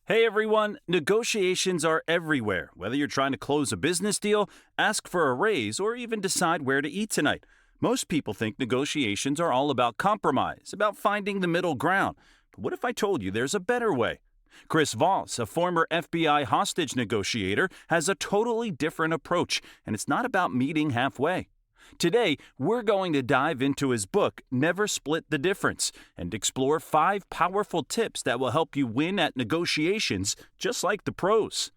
Hey everyone, negotiations are everywhere. Whether you're trying to close a business deal, ask for a raise, or even decide where to eat tonight. Most people think negotiations are all about compromise, about finding the middle ground. But what if I told you there's a better way? Chris Voss, a former FBI hostage negotiator, has a totally different approach, and it's not about meeting halfway. Today, we're going to dive into his book, Never Split the Difference, and explore 5 powerful tips that will help you win at negotiations, just like the pros.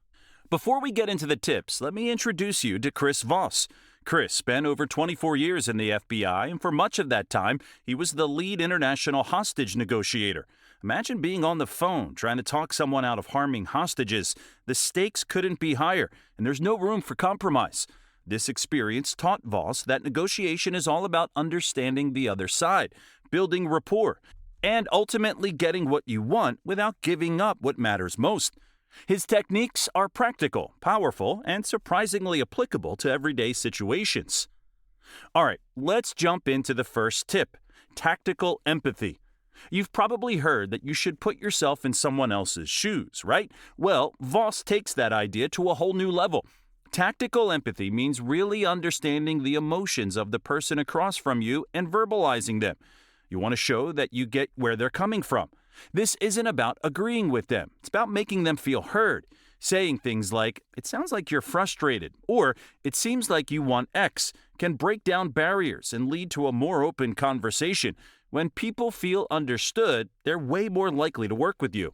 Before we get into the tips, let me introduce you to Chris Voss. Chris spent over 24 years in the FBI, and for much of that time, he was the lead international hostage negotiator. Imagine being on the phone trying to talk someone out of harming hostages. The stakes couldn't be higher, and there's no room for compromise. This experience taught Voss that negotiation is all about understanding the other side, building rapport, and ultimately getting what you want without giving up what matters most. His techniques are practical, powerful, and surprisingly applicable to everyday situations. All right, let's jump into the first tip: tactical empathy. You've probably heard that you should put yourself in someone else's shoes, right? Well, Voss takes that idea to a whole new level. Tactical empathy means really understanding the emotions of the person across from you and verbalizing them. You want to show that you get where they're coming from. This isn't about agreeing with them. It's about making them feel heard. Saying things like, "It sounds like you're frustrated," or "It seems like you want X," can break down barriers and lead to a more open conversation. When people feel understood, they're way more likely to work with you.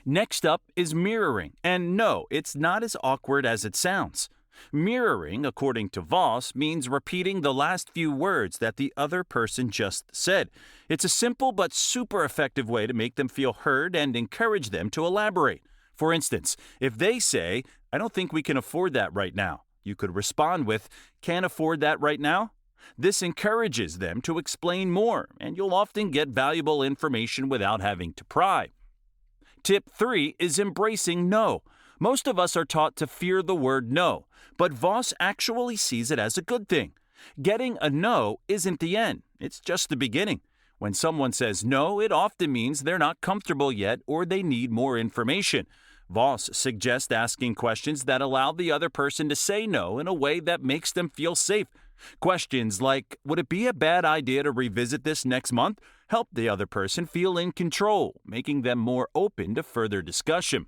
Next up is mirroring, and no, it's not as awkward as it sounds. Mirroring, according to Voss, means repeating the last few words that the other person just said. It's a simple but super effective way to make them feel heard and encourage them to elaborate. For instance, if they say, "I don't think we can afford that right now," you could respond with, "Can't afford that right now?" This encourages them to explain more, and you'll often get valuable information without having to pry. Tip 3 is embracing no. Most of us are taught to fear the word no, but Voss actually sees it as a good thing. Getting a no isn't the end, it's just the beginning. When someone says no, it often means they're not comfortable yet or they need more information. Voss suggests asking questions that allow the other person to say no in a way that makes them feel safe. Questions like, "Would it be a bad idea to revisit this next month?" help the other person feel in control, making them more open to further discussion.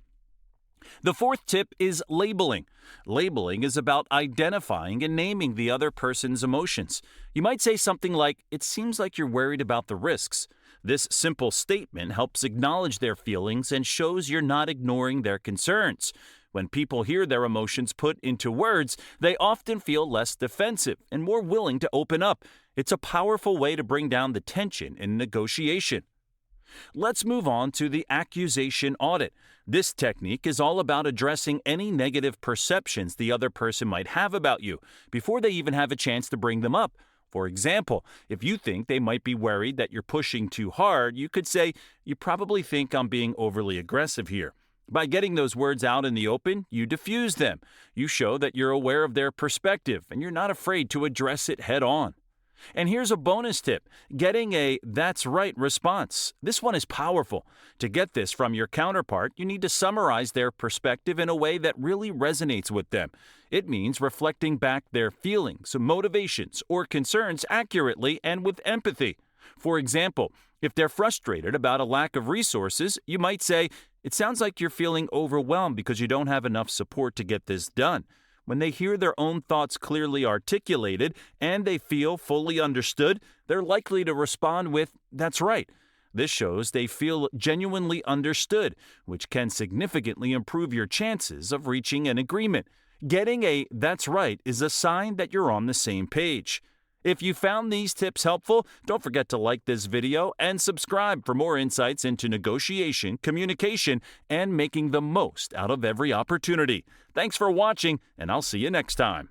The fourth tip is labeling. Labeling is about identifying and naming the other person's emotions. You might say something like, "It seems like you're worried about the risks." This simple statement helps acknowledge their feelings and shows you're not ignoring their concerns. When people hear their emotions put into words, they often feel less defensive and more willing to open up. It's a powerful way to bring down the tension in negotiation. Let's move on to the accusation audit. This technique is all about addressing any negative perceptions the other person might have about you before they even have a chance to bring them up. For example, if you think they might be worried that you're pushing too hard, you could say, "You probably think I'm being overly aggressive here." By getting those words out in the open, you diffuse them. You show that you're aware of their perspective and you're not afraid to address it head on. And here's a bonus tip: getting a "that's right" response. This one is powerful. To get this from your counterpart, you need to summarize their perspective in a way that really resonates with them. It means reflecting back their feelings, motivations, or concerns accurately and with empathy. For example, if they're frustrated about a lack of resources, you might say, "It sounds like you're feeling overwhelmed because you don't have enough support to get this done." When they hear their own thoughts clearly articulated and they feel fully understood, they're likely to respond with, "That's right." This shows they feel genuinely understood, which can significantly improve your chances of reaching an agreement. Getting a "that's right" is a sign that you're on the same page. If you found these tips helpful, don't forget to like this video and subscribe for more insights into negotiation, communication, and making the most out of every opportunity. Thanks for watching, and I'll see you next time.